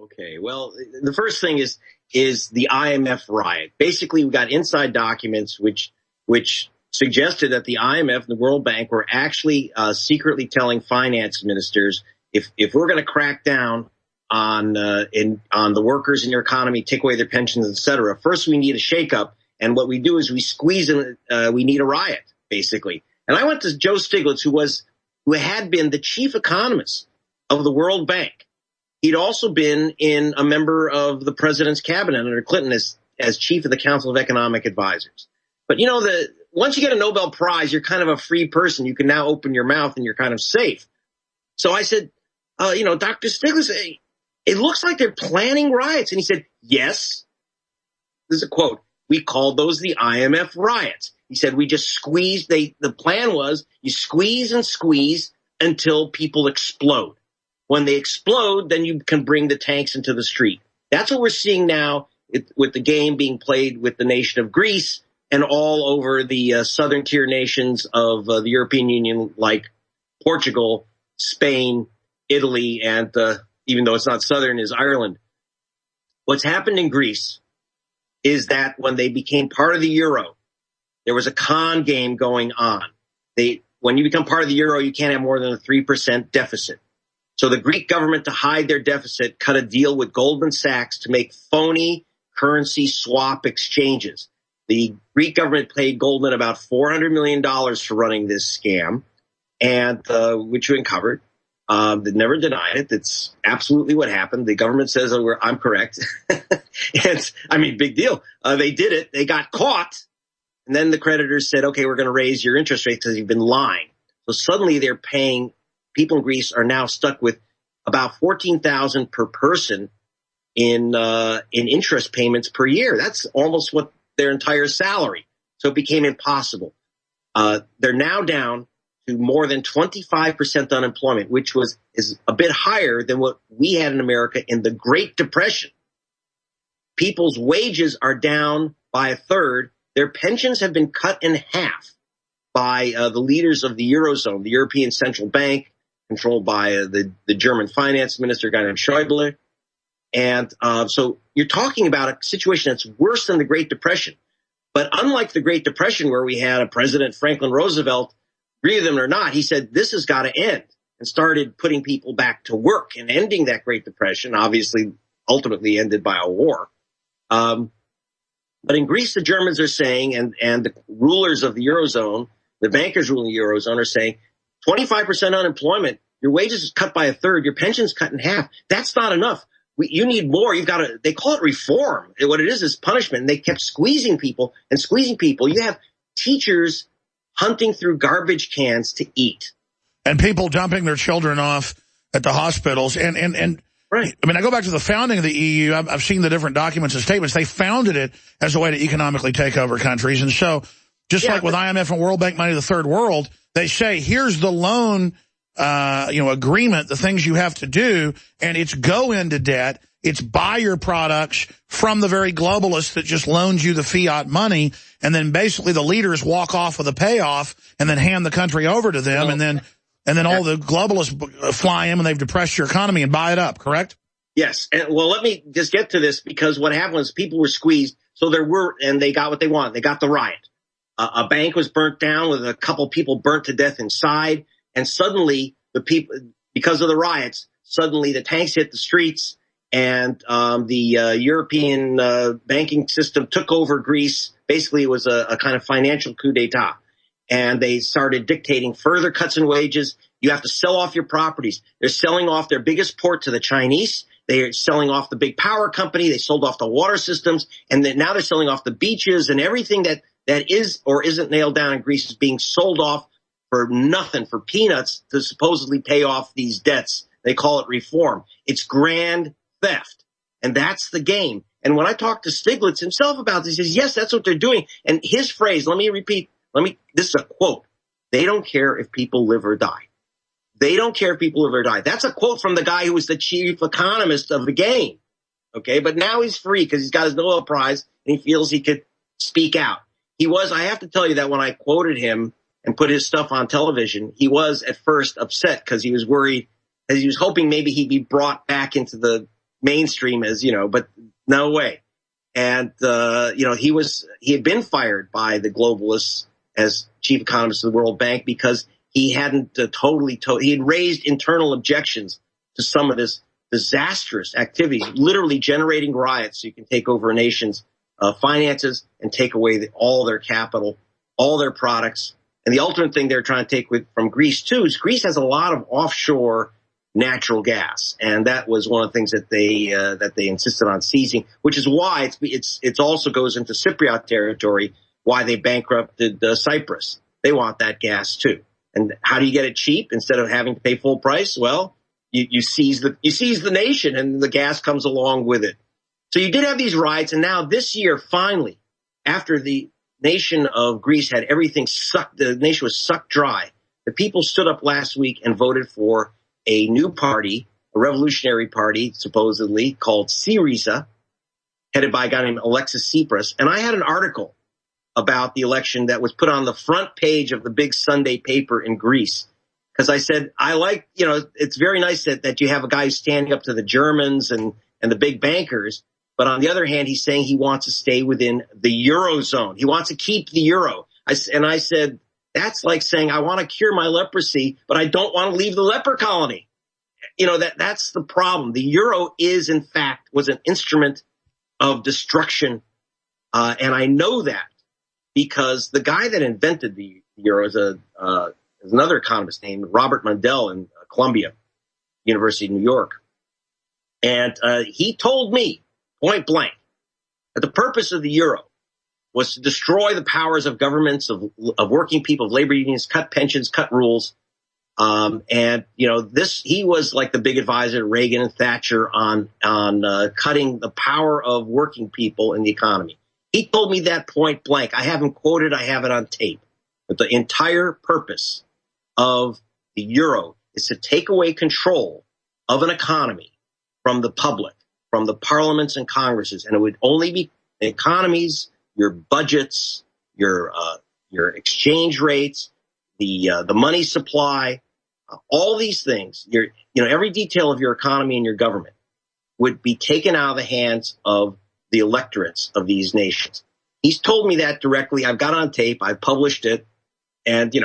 Okay. Well, the first thing is the IMF riot. Basically, we got inside documents which suggested that the IMF and the World Bank were actually secretly telling finance ministers, if we're going to crack down on the workers in your economy, take away their pensions, etc., first we need a shakeup, and what we do is we squeeze them. We need a riot, basically. And I went to Joe Stiglitz, who had been the chief economist of the World Bank. He'd also been a member of the president's cabinet under Clinton as chief of the Council of Economic Advisors. But once you get a Nobel Prize, you're kind of a free person. You can now open your mouth and you're kind of safe. So I said, Dr. Stiglitz, it looks like they're planning riots. And he said, yes. This is a quote. We called those the IMF riots. He said, we just squeezed. The plan was you squeeze and squeeze until people explode. When they explode, then you can bring the tanks into the street. That's what we're seeing now with the game being played with the nation of Greece and all over the southern tier nations of the European Union, like Portugal, Spain, Italy, and even though it's not southern, is Ireland. What's happened in Greece is that when they became part of the euro, there was a con game going on. When you become part of the euro, you can't have more than a 3% deficit. So the Greek government, to hide their deficit, cut a deal with Goldman Sachs to make phony currency swap exchanges. The Greek government paid Goldman about $400 million for running this scam, and which we uncovered. They never denied it. That's absolutely what happened. The government says, I'm correct. Big deal. They did it. They got caught. And then the creditors said, okay, we're going to raise your interest rate because you've been lying. So suddenly they're paying. People in Greece are now stuck with about $14,000 per person in interest payments per year. That's almost what their entire salary. So it became impossible. They're now down to more than 25% unemployment, which is a bit higher than what we had in America in the Great Depression. People's wages are down by a third. Their pensions have been cut in half by the leaders of the Eurozone, the European Central Bank, controlled by the German finance minister, a guy named Schäuble. And so you're talking about a situation that's worse than the Great Depression. But unlike the Great Depression, where we had a President Franklin Roosevelt, agree with him or not, he said this has got to end, and started putting people back to work and ending that Great Depression, obviously ultimately ended by a war. But in Greece, the Germans are saying, and the rulers of the Eurozone, the bankers ruling the Eurozone, are saying 25% unemployment, your wages is cut by a third, your pension's cut in half. That's not enough. You need more. You've got to, they call it reform. What it is punishment. And they kept squeezing people and squeezing people. You have teachers hunting through garbage cans to eat. And people dumping their children off at the hospitals. And right. I mean, I go back to the founding of the EU. I've seen the different documents and statements. They founded it as a way to economically take over countries. And so just like with IMF and World Bank money to the third world, they say, here's the loan agreement, the things you have to do, and it's go into debt. It's buy your products from the very globalists that just loans you the fiat money, and then basically the leaders walk off with a payoff and then hand the country over to them, and then all the globalists fly in and they've depressed your economy and buy it up, correct? Yes. And well, let me just get to this, because what happened was people were squeezed, and they got what they wanted. They got the riot. A bank was burnt down with a couple people burnt to death inside. And suddenly the people, because of the riots, suddenly the tanks hit the streets, and the European banking system took over Greece. Basically, it was a kind of financial coup d'etat. And they started dictating further cuts in wages. You have to sell off your properties. They're selling off their biggest port to the Chinese. They're selling off the big power company. They sold off the water systems. And then now they're selling off the beaches, and everything that is or isn't nailed down in Greece is being sold off for nothing, for peanuts, to supposedly pay off these debts. They call it reform. It's grand theft. And that's the game. And when I talked to Stiglitz himself about this, he says, yes, that's what they're doing. And his phrase, this is a quote. They don't care if people live or die. They don't care if people live or die. That's a quote from the guy who was the chief economist of the game. Okay. But now he's free because he's got his Nobel Prize and he feels he could speak out. I have to tell you that when I quoted him and put his stuff on television, he was at first upset because he was worried, as he was hoping maybe he'd be brought back into the mainstream as, but no way. And, he had been fired by the globalists as chief economist of the World Bank because he hadn't he had raised internal objections to some of this disastrous activities, literally generating riots so you can take over a nation's finances and take away all their capital, all their products. And the ultimate thing they're trying to take from Greece, too, is Greece has a lot of offshore natural gas. And that was one of the things that they insisted on seizing, which is why it's also goes into Cypriot territory, why they bankrupted Cyprus. They want that gas, too. And how do you get it cheap instead of having to pay full price? Well, you seize the nation, and the gas comes along with it. So you did have these riots, and now this year, finally, after the nation of Greece had everything sucked, the nation was sucked dry, the people stood up last week and voted for a new party, a revolutionary party, supposedly, called Syriza, headed by a guy named Alexis Tsipras. And I had an article about the election that was put on the front page of the big Sunday paper in Greece. Because I said, it's very nice that you have a guy who's standing up to the Germans and the big bankers. But on the other hand, he's saying he wants to stay within the Eurozone. He wants to keep the euro. I said, that's like saying, I want to cure my leprosy, but I don't want to leave the leper colony. That's the problem. The euro was an instrument of destruction. And I know that because the guy that invented the euro is another economist named Robert Mundell in Columbia University of New York. And he told me, point blank, that the purpose of the euro was to destroy the powers of governments, of working people, of labor unions, cut pensions, cut rules. He was like the big advisor to Reagan and Thatcher on cutting the power of working people in the economy. He told me that point blank. I have him quoted. I have it on tape. But the entire purpose of the euro is to take away control of an economy from the public, from the parliaments and congresses. And it would only be economies, your budgets, your exchange rates, the money supply, all these things, every detail of your economy and your government would be taken out of the hands of the electorates of these nations. He's told me that directly. I've got on tape. I published it. And, he's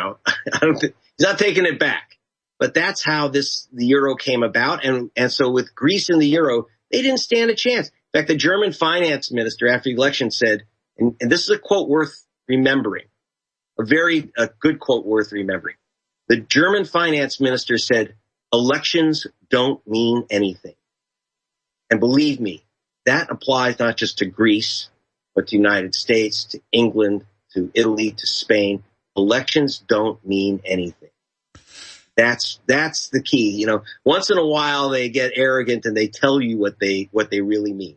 not taking it back. But that's how the euro came about. And so with Greece and the euro, they didn't stand a chance. In fact, the German finance minister after the election said, and this is a quote worth remembering, a good quote worth remembering. The German finance minister said, elections don't mean anything. And believe me, that applies not just to Greece, but to the United States, to England, to Italy, to Spain. Elections don't mean anything. That's the key. Once in a while they get arrogant and they tell you what they really mean.